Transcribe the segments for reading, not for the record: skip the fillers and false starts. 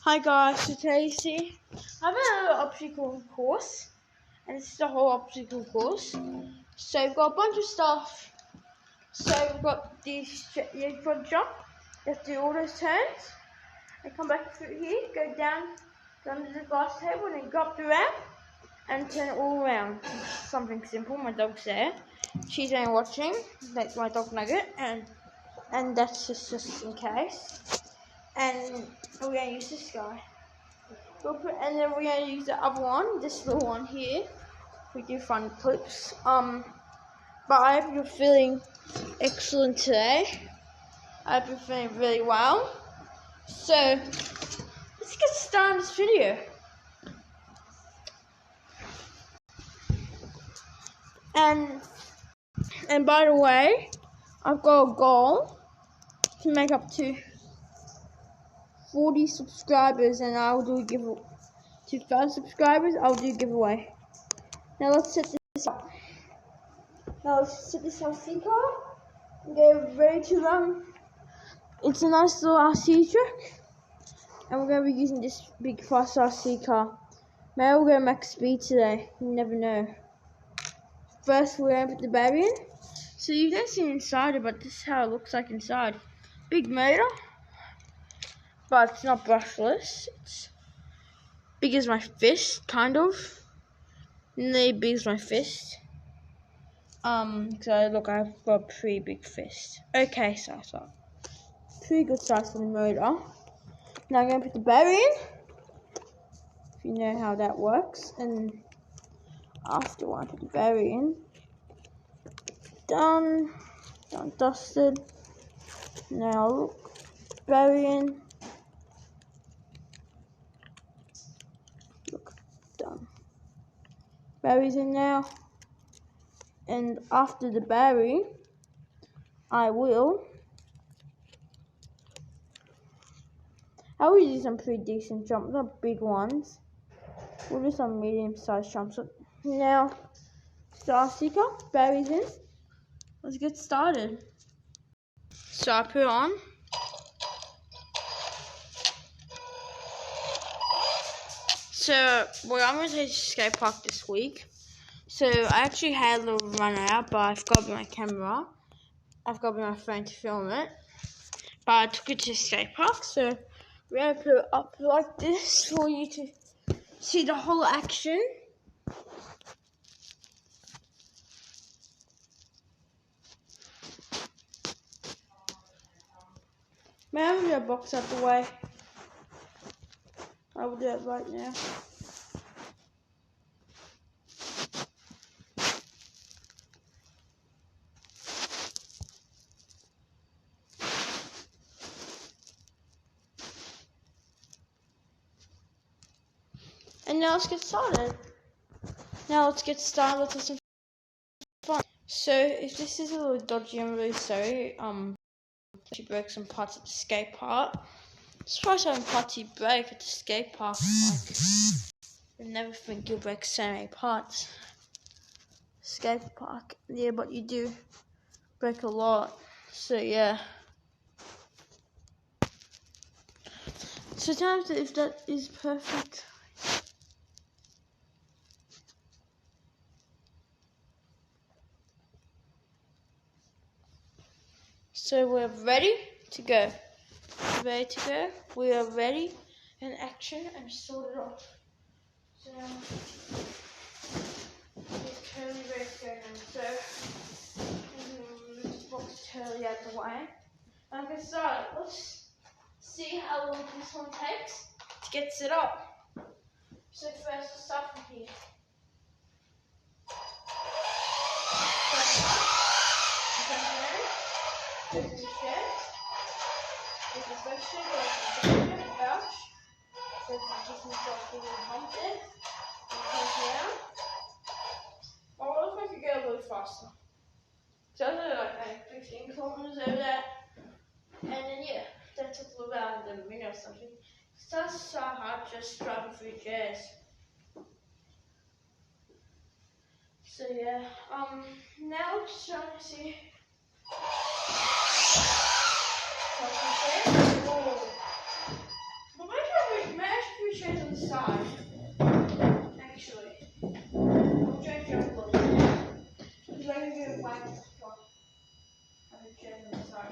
Hi guys, so today's here. I have an obstacle course, and this is the whole obstacle course. So we've got a bunch of stuff. So we've got these, you've got to jump, you have to do all those turns, and come back through here, go down to the glass table, and then go up the ramp, and turn it all around. Something simple, my dog's there. She's only watching, that's my dog Nugget, and that's just in case. And we're going to use this guy. And then we're going to use the other one, this little one here. We do fun clips. But I hope you're feeling excellent today. I hope you're feeling really well. So, let's get started on this video. And by the way, I've got a goal to make up to 40 subscribers, and I'll do a giveaway. 2,000 subscribers, I'll do a giveaway. Now let's set this up. Now let's set this RC car and get ready to run. It's a nice little RC track, and we're going to be using this big fast RC car. Maybe we'll go max speed today, you never know. First we're going to put the battery in. So you don't see inside it, but this is how it looks like inside. Big motor, but it's not brushless. It's big as my fist, kind of. Nearly big as my fist. So look, I've got a pretty big fist. Okay, so pretty good size for the motor. Now I'm going to put the battery in, if you know how that works. And after I put the battery in, done, dusted. Now look, battery in. Look, done. Battery's in now. And after the battery, I will do some pretty decent jumps, not big ones. We'll do some medium-sized jumps. So now, star seeker, batteries in. Let's get started. So I put it on. So I'm going to take to skate park this week. So I actually had a little run out, but I forgot my camera. I've got my phone to film it. But I took it to the skate park, so we're going to put it up like this for you to see the whole action. May I move that box out the way? I will do it right now. And now let's get started. Let's have some fun. So if this is a little dodgy, I'm really sorry. She broke some parts at the skate park. Surprised having party break at the skate park. You'll never think you'll break so many parts. Skate park, yeah, but you do break a lot. So yeah. So tell me if that is perfect. So we're ready to go. We are ready in action and sorted off. So it's totally ready to go now. So I'm going to move this box totally out the way. And get started. Let's see how long this one takes to get set up. So first let's start from here. This is the shed. This is the first shed. This is the couch. So just myself a little hump there. And come down. Let's make it go a little faster. So I was like 15 kilometers over that. And then yeah, that took about a minute or something. So that's so hard just driving through chairs. So yeah, now let's try to see. But my change on the side. Actually, I'll change up a little bit. Because I can do a white top. I can change on the side.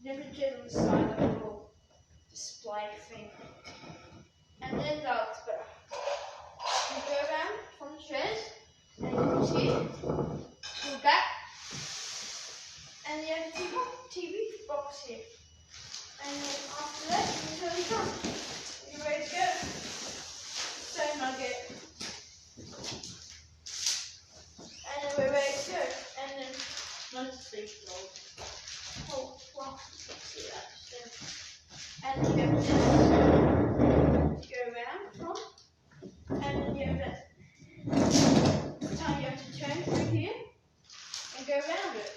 Different change on the side, like a little display thing. And then that's better. You go around from the chairs, and you can see, go back, and you have a TV box here. And then after that, you can turn it on. You're ready to go. So nugget. And then we're ready to go. And then, not to sleep though. Oh, well, let's see that. And then you have this. Go around, from. And then you have that. Now you have to turn through here and go around it.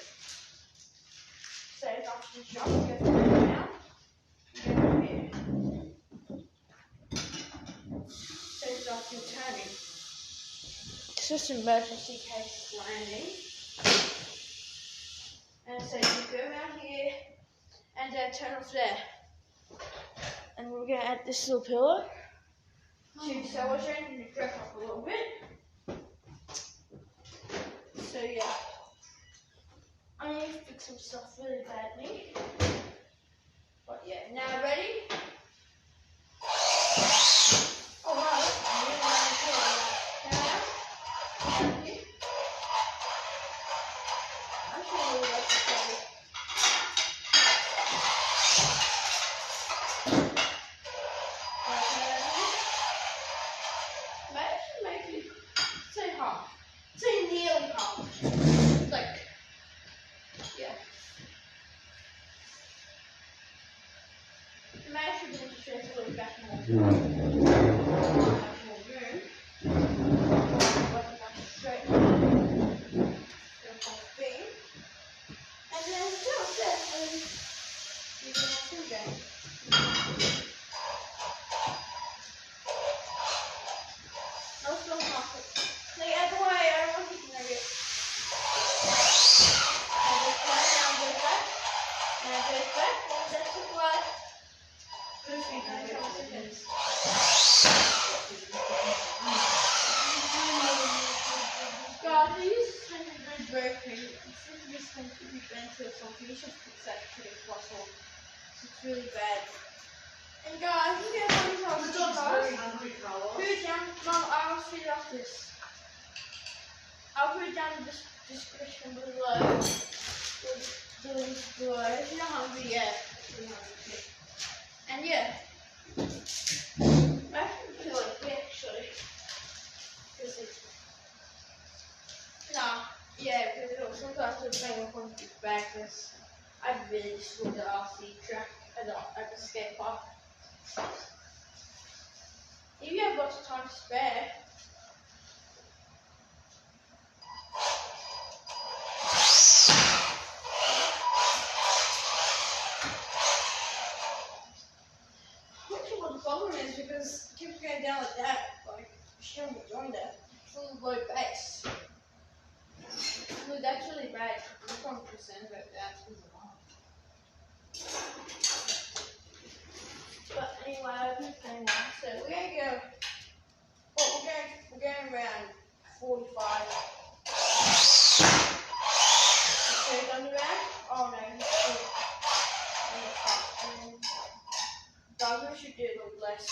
So after the jump, you have to go around and go through here. So it's after you're turning. It's just an emergency case landing. And so you go around here and turn off there. And we're going to add this little pillow. So we're changing the dress up a little bit. So yeah, I need to fix some stuff really badly. But yeah, now ready? Oh wow, that's really nice pillow. Now, here. I actually really like this pillow. Say half. Say nearly half. Like, yeah. I might actually be straight a little back more. More room. Straight. Thing. And then go upstairs and you can have some game. No, still half it. Like, out the way, I don't want you to know it. And this way, now goes back. Now goes back. One that's the blood. Guys, these tend to be very crazy. These tend to be bent or something. You should fix that pretty possible. It's really bad. And guys, you get how these are. The dog's very hungry, Carlos. Put it down. Mum, I'll feed off this. I'll put it down in the description below. The links below. If you're not hungry yet, you're hungry. And yeah, I feel like we actually. Yeah, because sometimes I was playing on the back because I really screwed the RC track at the skate park. If you have lots of time to spare. What the problem is because it keeps going down like that, like you shouldn't be doing that. It's a little low base. No, that's really bad. I'm not concerned about that. But anyway, I've been saying that. So we're gonna go. Well, we're going around 45. Okay, done the round? Oh no, he's still on the top. Guys, we should do a little less.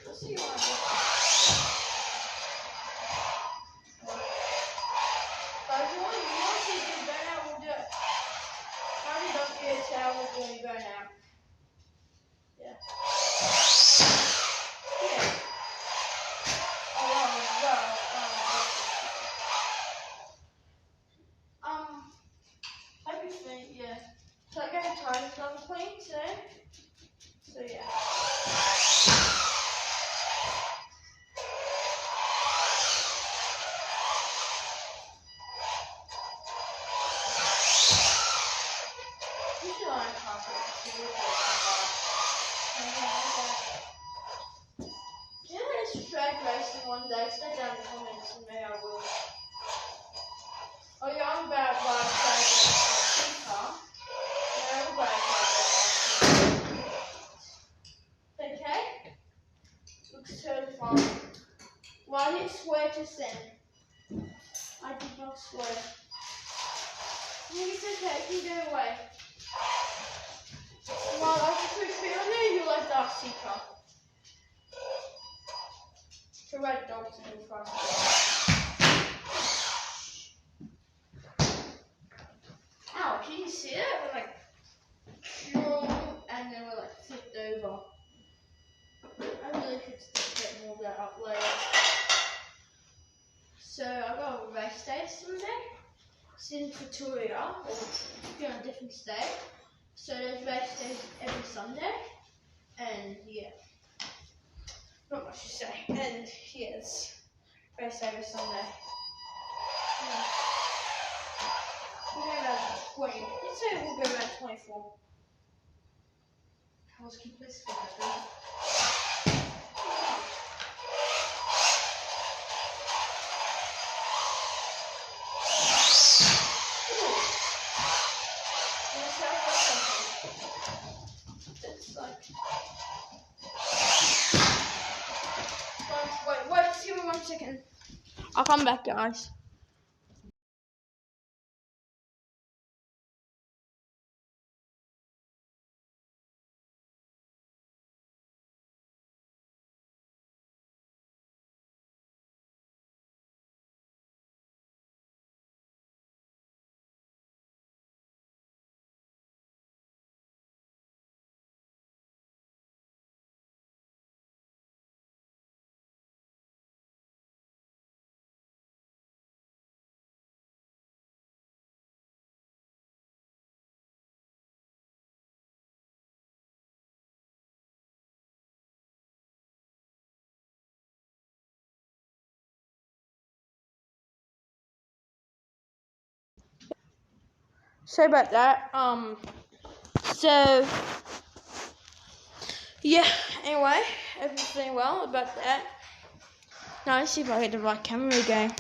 Let's see what I do. Guys, you want to see this burnout, we'll do it. If I don't get a towel, we're going to go. one day. Stay down in the comments and maybe I will. Oh yeah, I'm about why I started car. Yeah, everybody started okay? Looks totally fine. Well, I didn't swear just then. I did not swear. It's okay, you can go away. Well, I like the quick on you like that seeker. The red dogs in front. Ow, can you see it? We're like, and then we're like flipped over. I really could get more of that up later. So I got a race day Sunday. It's in Pretoria, or you're on a different state. So there's race days every Sunday. And yeah. Not much to say. And yes. Race day every Sunday. Yeah. We'll go about 20. Let's say we'll go about 24. Housekeeper is for that. Wait, just give me 1 second. I'll come back, guys. Sorry about that. So yeah. Anyway, everything well about that. Now let's see if I get the right camera again.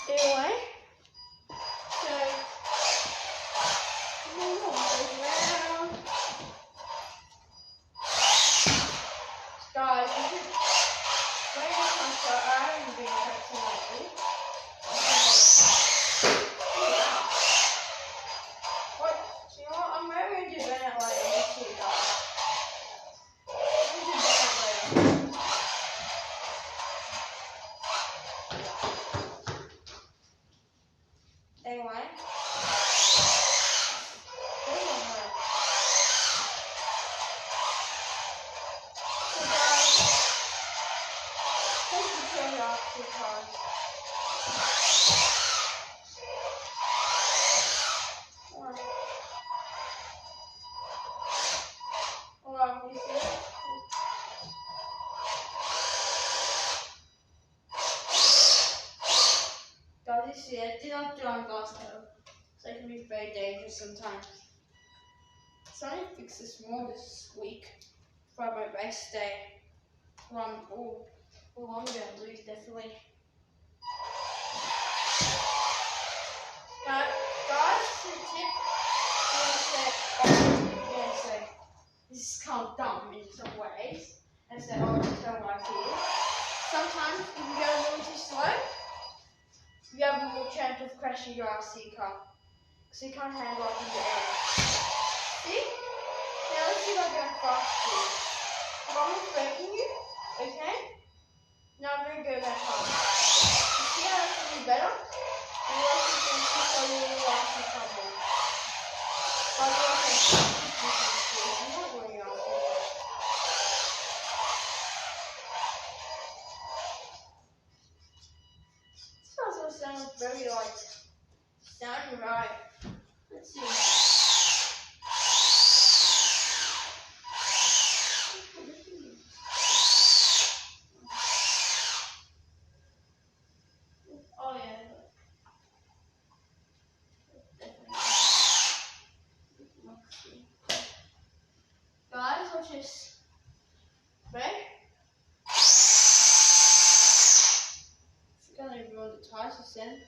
Anyway, so guys, you should bring up my shirt. I haven't been practicing lately. What? You know what? I'm maybe gonna do that later. Let's see, guys. I'm gonna do that later. Anyway. Guys, you see, I did not do on glass though, so it can be very dangerous sometimes. So I need to fix this more this week for my race day. Well, I'm gonna lose definitely. But guys, the tip I'm gonna say this is kind of dumb in some ways, and say, oh, just don't like it. Sometimes if you go a little too slow, you have more chance of crashing your RC car, because you can't handle up in the air. See? Now let's see if I go fast speed. If I'm not breaking you, okay? Now I'm going to go that hard. You see how that's going to be better? And you also can keep a little RC car more. But you also can keep this I'm not going out there. This also sounds very like sounding right. Let's see. watch this. Right? I'm gonna roll the tires then.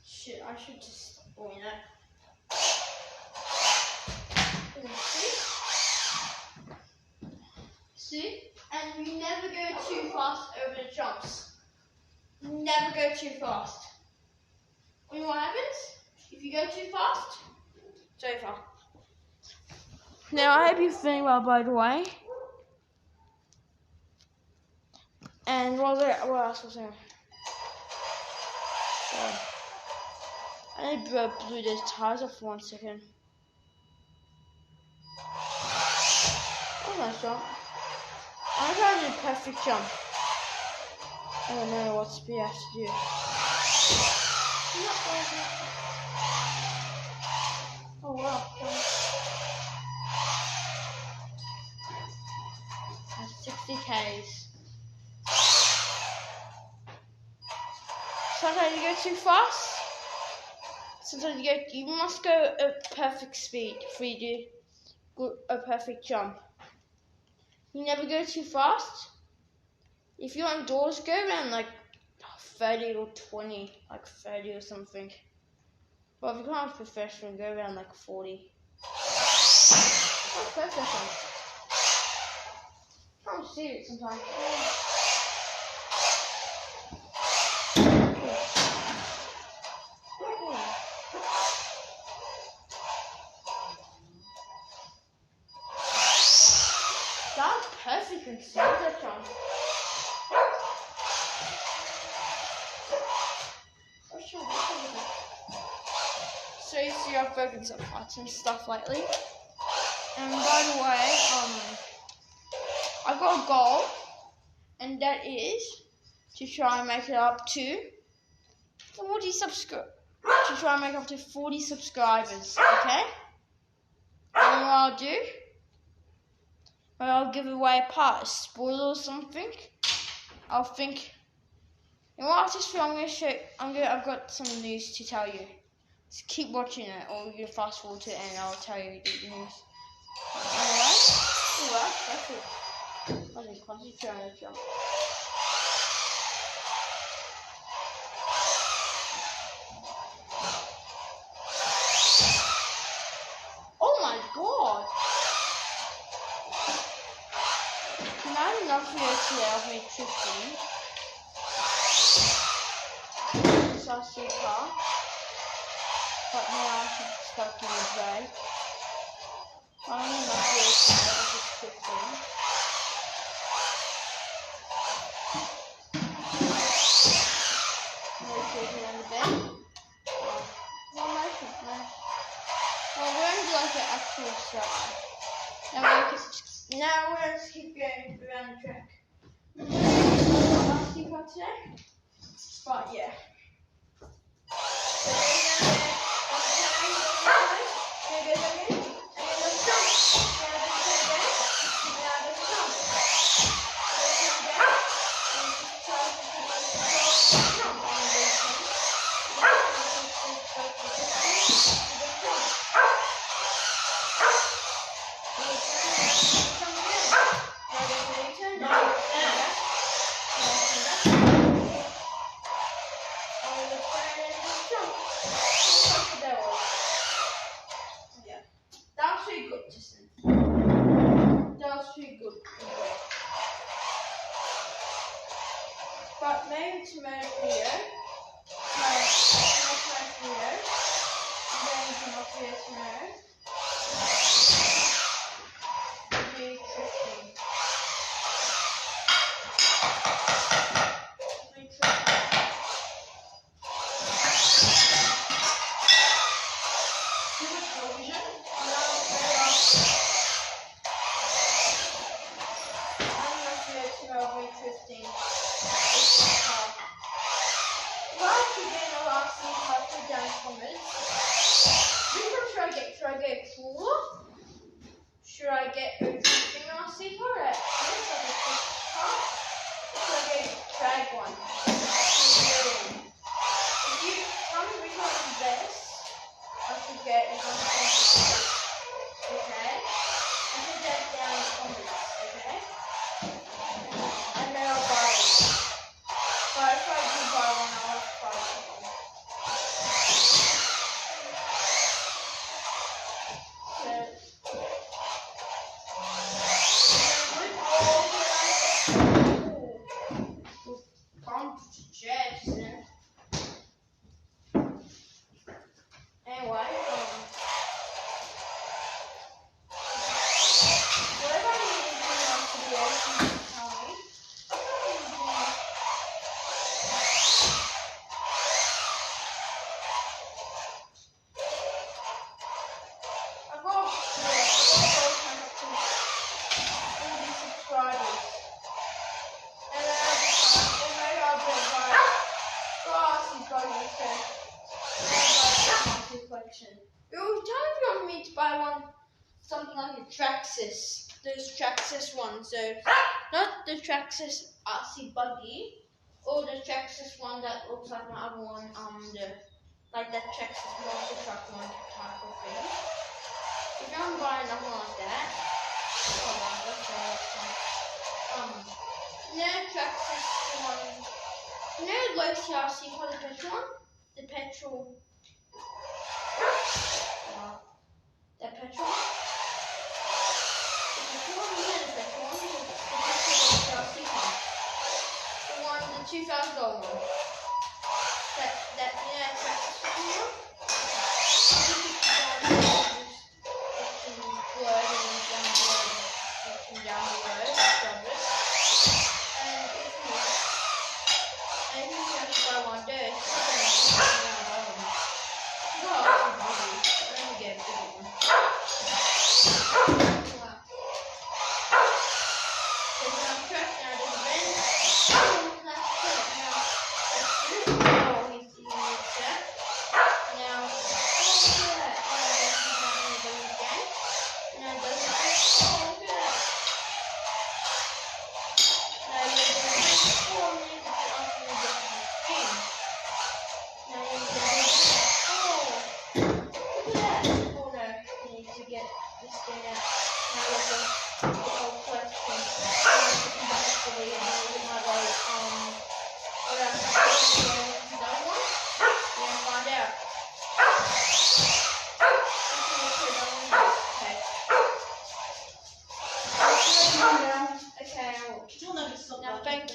Shit, I should just stop doing that. See? And you never go too fast over the jumps. Never go too fast. You know what happens? If you go too fast, it's over. Now, I hope you're feeling well, by the way. And what else was there? Sorry. I need to blew those tires off for 1 second. That was a nice jump. I'm trying to do a perfect jump. I don't know what speed I have to do. Oh wow. That's 60 Ks. Sometimes you go too fast. Sometimes you must go at perfect speed before you do a perfect jump. You never go too fast. If you're indoors, go around like 30 or 20, like 30 or something. But if you can't be professional, go around like 40. That's perfect. I can't see it sometimes. That's perfect and see that jump. So you see I've broken some parts and stuff lately. And by the way, I've got a goal, and that is to try and make it up to 40 subscribers. To try and make up to 40 subscribers, okay? And what I'll do, I'll give away a part, a spoiler or something. I'll think. And what I just feel, I'm gonna show. I've got some news to tell you. Just keep watching it, or you can fast forward to it, and I'll tell you the news. Alright? Alright, that's it. I just concentrate on the jump. Oh my god! I had enough videos today of me drifting. So I see a car. But now I'm stuck in the drag. I don't know if it's just drifting. No shaking on the bed. Well, we're going to do like an actual shot. Now we're going to keep going around the track. Last few cut today. But yeah. something like a Traxxas. Those Traxxas ones. So not the Traxxas RC buggy, or the Traxxas one that looks like my other one. Like that Traxxas monster truck one type of thing. If you want to buy another one like that, Traxxas one. Low TRC for the petrol one? The petrol. The petrol one? The petrol one? Yeah, the petrol one. The petrol TRC car. The $2,000 one. Traxxas one.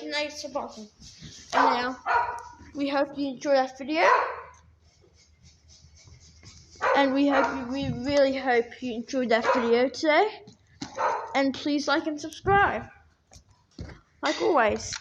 Nice button. And now we hope you enjoyed that video, and we really hope you enjoyed that video today, and please like and subscribe like always.